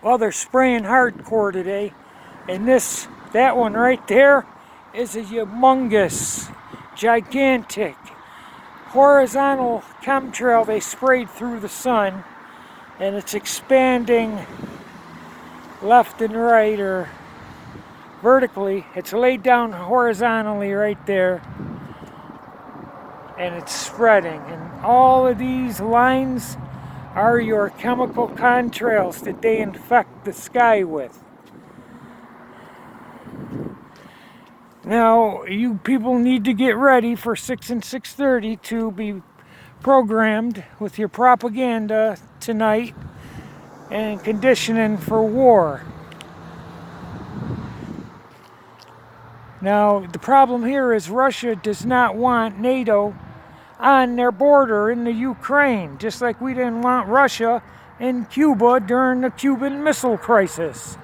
Well, they're spraying hardcore today, and that one right there is a humongous, gigantic, horizontal chemtrail they sprayed through the sun, and it's expanding left and right, or vertically. It's laid down horizontally right there, and it's spreading, and all of these lines are your chemical contrails that they infect the sky with. Now, you people need to get ready for 6 and 6:30 to be programmed with your propaganda tonight and conditioning for war. Now, the problem here is Russia does not want NATO on their border in the Ukraine, just like we didn't want Russia in Cuba during the Cuban Missile Crisis.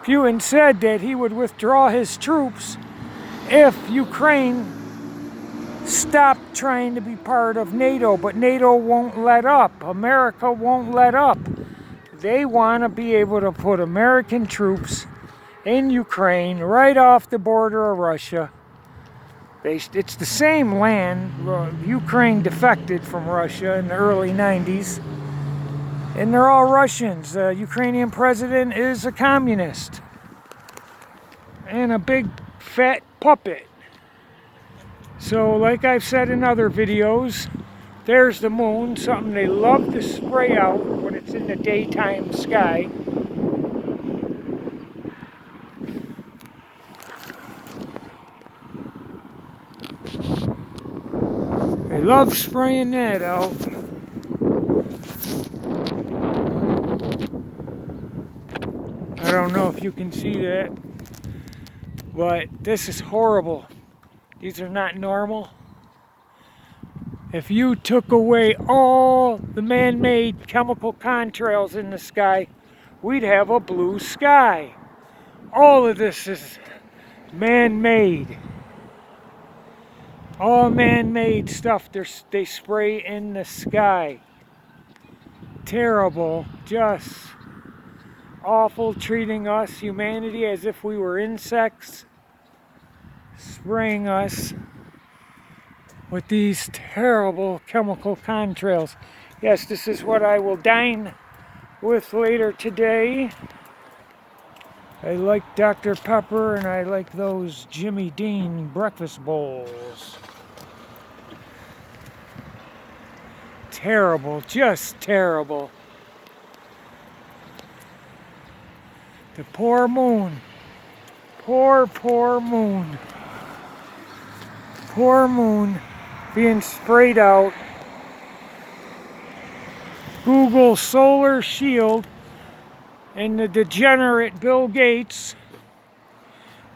Putin said that he would withdraw his troops if Ukraine stopped trying to be part of NATO, but NATO won't let up. America won't let up. They want to be able to put American troops in Ukraine right off the border of Russia. It's the same land. Ukraine defected from Russia in the early 90s. And they're all Russians. The Ukrainian president is a communist. And a big fat puppet. So like I've said in other videos, there's the moon, something they love to spray out when it's in the daytime sky. They love spraying that out. I don't know if you can see that, but this is horrible. These are not normal. If you took away all the man-made chemical contrails in the sky, we'd have a blue sky. All of this is man-made. All man-made stuff they spray in the sky. Terrible, just awful, treating us, humanity, as if we were insects, spraying us with these terrible chemical contrails. Yes, this is what I will dine with later today. I like Dr. Pepper, and I like those Jimmy Dean breakfast bowls. Terrible, just terrible. The poor moon. Poor moon. Poor moon being sprayed out. Google solar shield, and the degenerate Bill Gates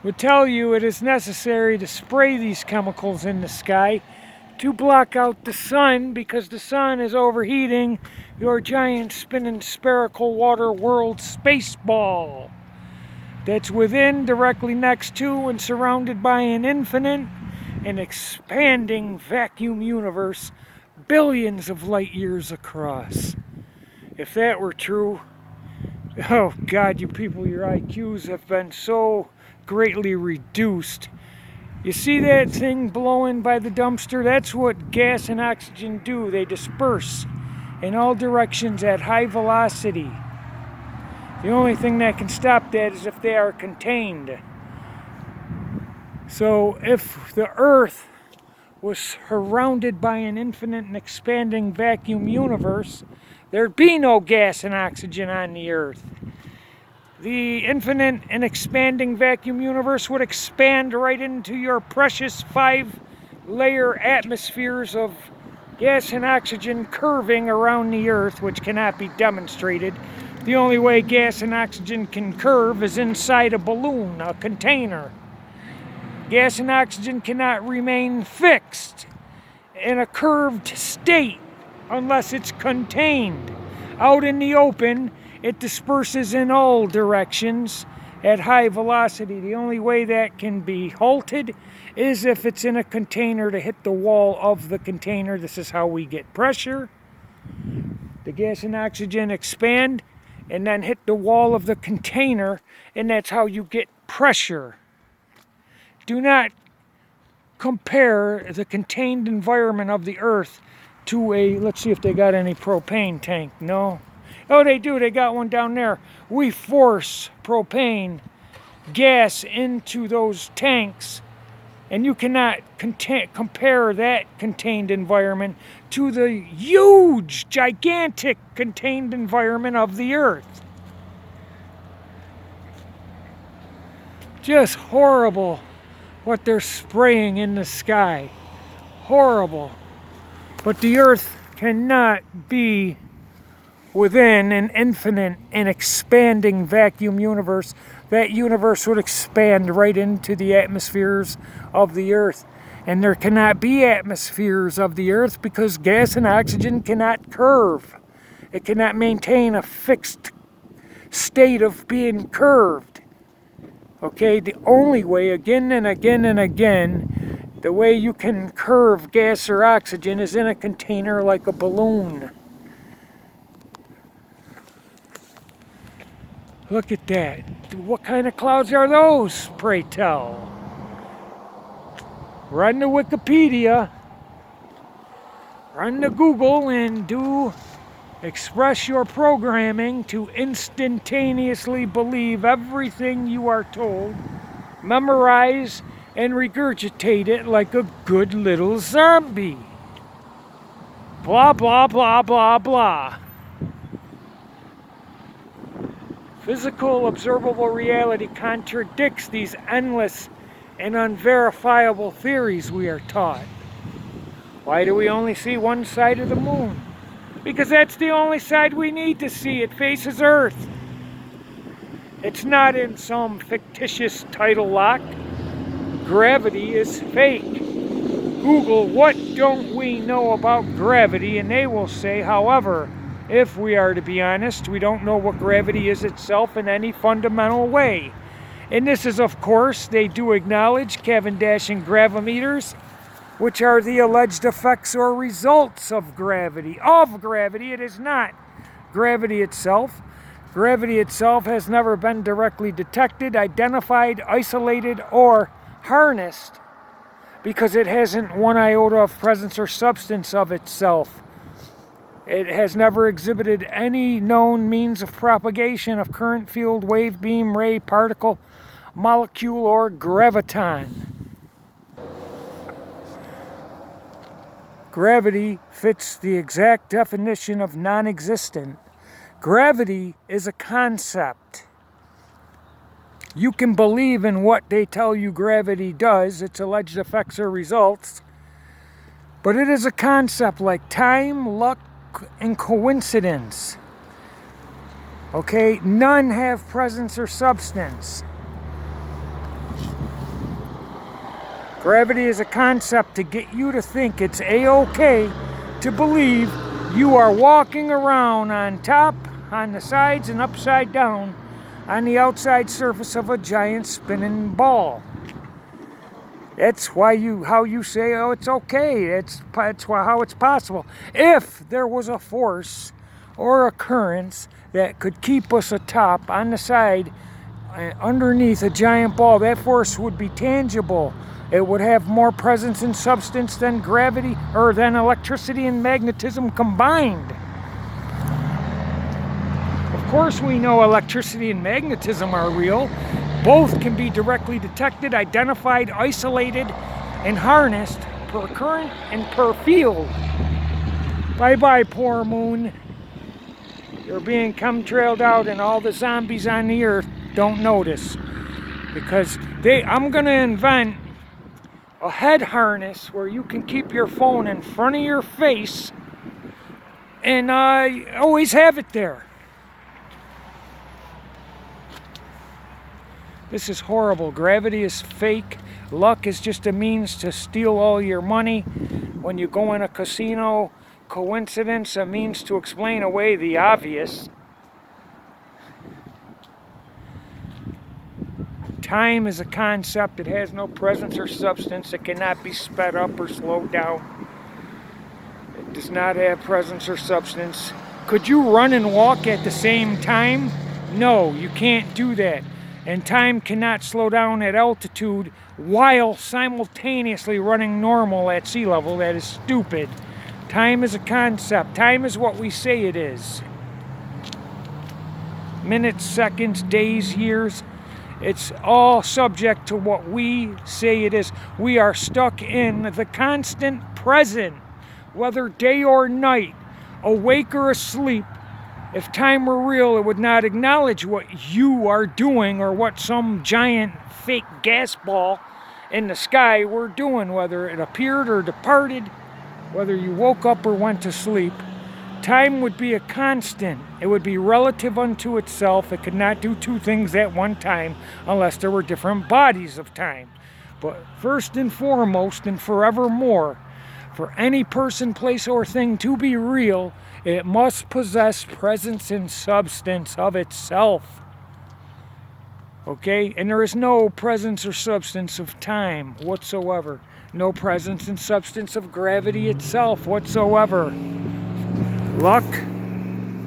would tell you it is necessary to spray these chemicals in the sky to block out the sun, because the sun is overheating your giant spinning spherical water world space ball that's within, directly next to, and surrounded by an infinite and expanding vacuum universe billions of light years across. If that were true, oh God, you people, your IQs have been so greatly reduced. You see that thing blowing by the dumpster? That's what gas and oxygen do. They disperse in all directions at high velocity. The only thing that can stop that is if they are contained. So if the Earth was surrounded by an infinite and expanding vacuum universe, there'd be no gas and oxygen on the Earth. The infinite and expanding vacuum universe would expand right into your precious 5-layer atmospheres of gas and oxygen curving around the Earth, which cannot be demonstrated. The only way gas and oxygen can curve is inside a balloon, a container. Gas and oxygen cannot remain fixed in a curved state unless it's contained. Out in the open, it disperses in all directions at high velocity. The only way that can be halted is if it's in a container to hit the wall of the container. This is how we get pressure. The gas and oxygen expand and then hit the wall of the container, and that's how you get pressure. Do not compare the contained environment of the Earth to a, let's see if they got any propane tank. No. Oh, they do. They got one down there. We force propane gas into those tanks, and you cannot compare that contained environment to the huge, gigantic contained environment of the Earth. Just horrible what they're spraying in the sky. Horrible. But the Earth cannot be within an infinite and expanding vacuum universe. That universe would expand right into the atmospheres of the Earth. And there cannot be atmospheres of the Earth because gas and oxygen cannot curve. It cannot maintain a fixed state of being curved. Okay, the only way, again and again and again, the way you can curve gas or oxygen is in a container like a balloon. Look at that. What kind of clouds are those, pray tell? Run to Wikipedia, run to Google, and do express your programming to instantaneously believe everything you are told, memorize and regurgitate it like a good little zombie. Blah, blah, blah, blah, blah. Physical observable reality contradicts these endless and unverifiable theories we are taught. Why do we only see one side of the moon? Because that's the only side we need to see. It faces Earth. It's not in some fictitious tidal lock. Gravity is fake. Google, what don't we know about gravity? And they will say, however, if we are to be honest, we don't know what gravity is itself in any fundamental way. And this is, of course, they do acknowledge Cavendish gravimeters, which are the alleged effects or results of gravity. It is not gravity itself. Gravity itself has never been directly detected, identified, isolated, or harnessed because it hasn't one iota of presence or substance of itself. It has never exhibited any known means of propagation of current, field, wave, beam, ray, particle, molecule, or graviton. Gravity fits the exact definition of non-existent. Gravity is a concept. You can believe in what they tell you gravity does, its alleged effects or results, but it is a concept like time, luck, and coincidence. Okay, none have presence or substance. Gravity is a concept to get you to think it's a-okay to believe you are walking around on top, on the sides, and upside down on the outside surface of a giant spinning ball. That's how you say, oh, it's okay. It's how it's possible. If there was a force or occurrence that could keep us atop, on the side, underneath a giant ball, that force would be tangible. It would have more presence and substance than gravity or than electricity and magnetism combined. Of course we know electricity and magnetism are real. Both can be directly detected, identified, isolated, and harnessed per current and per field. Bye-bye, poor moon. You're being chemtrailed out and all the zombies on the Earth don't notice. Because I'm going to invent a head harness where you can keep your phone in front of your face and always have it there. This is horrible. Gravity is fake. Luck is just a means to steal all your money. When you go in a casino, coincidence, a means to explain away the obvious. Time is a concept. It has no presence or substance. It cannot be sped up or slowed down. It does not have presence or substance. Could you run and walk at the same time? No, you can't do that. And time cannot slow down at altitude while simultaneously running normal at sea level. That is stupid. Time is a concept. Time is what we say it is. Minutes, seconds, days, years. It's all subject to what we say it is. We are stuck in the constant present, whether day or night, awake or asleep. If time were real, it would not acknowledge what you are doing or what some giant fake gas ball in the sky were doing, whether it appeared or departed, whether you woke up or went to sleep. Time would be a constant. It would be relative unto itself. It could not do two things at one time unless there were different bodies of time. But first and foremost and forevermore, for any person, place, or thing to be real, it must possess presence and substance of itself. Okay? And there is no presence or substance of time whatsoever. No presence and substance of gravity itself whatsoever. Luck,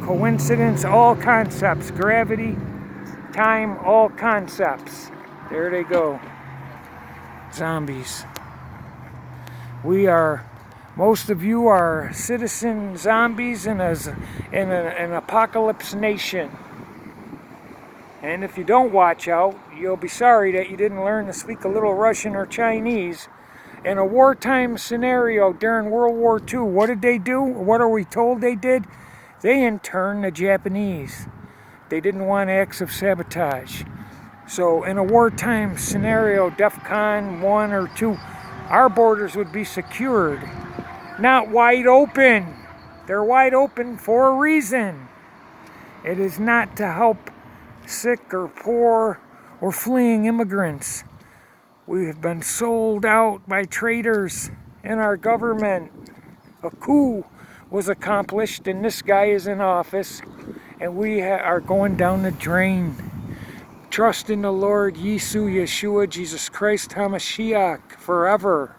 coincidence, all concepts. Gravity, time, all concepts. There they go. Zombies. We are, most of you are citizen zombies in an apocalypse nation. And if you don't watch out, you'll be sorry that you didn't learn to speak a little Russian or Chinese. In a wartime scenario during World War II, what did they do? What are we told they did? They interned the Japanese. They didn't want acts of sabotage. So in a wartime scenario, DEFCON 1 or 2, our borders would be secured. Not wide open. They're wide open for a reason. It is not to help sick or poor or fleeing immigrants. We have been sold out by traitors in our government. A coup was accomplished and this guy is in office and we are going down the drain. Trust in the Lord, Yeshua, Jesus Christ, HaMashiach, forever.